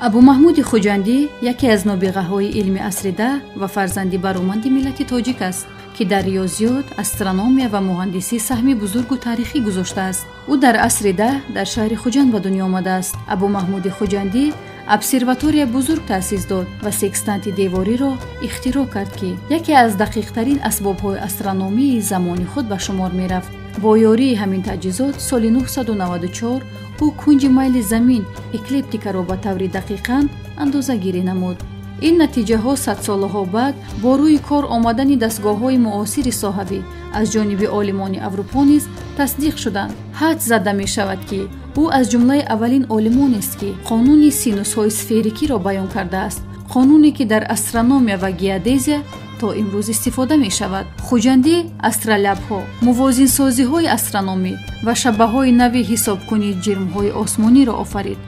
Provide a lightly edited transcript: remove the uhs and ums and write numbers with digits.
абу маҳмуди хуҷандӣ яке аз нобиғаҳои илми асри даҳ ва фарзанди бароманди миллати тоҷик аст, ки дар риёзиёт, астрономия ва муҳандисӣ саҳми бузургу таърихӣ гузоштааст. ӯ дар асри даҳ дар шаҳри хуҷанд ба дунё омадааст. абу маҳмуди хуҷандӣ обсерватория бузург таъсис дод ва секстанти девориро ихтироъ кард, ки яке аз дақиқтарин асбобҳои астрономии замони худ ба шумор мерафт. бо ёрии ҳамин таҷҳизот соли 994 ӯ кунҷи майли замин эклиптикаро ба таври дақиқан андозагирӣ намуд. ин натиҷаҳо садсолаҳо баъд бо рӯи кор омадани дастгоҳҳои муосири соҳавӣ аз ҷониби олимони аврупо низ тасдиқ шуданд. ҳадс зада мешавад, ки ӯ аз ҷумлаи аввалин олимонест, ки қонуни синусҳои сферикиро баён кардааст, қонуне ки дар астрономия ва геодезия то имрӯз истифода мешавад. хуҷандӣ астролябҳо, мувозинсозиҳои астрономӣ ва шабаҳои нави ҳисобкунии ҷирмҳои осмониро офарид.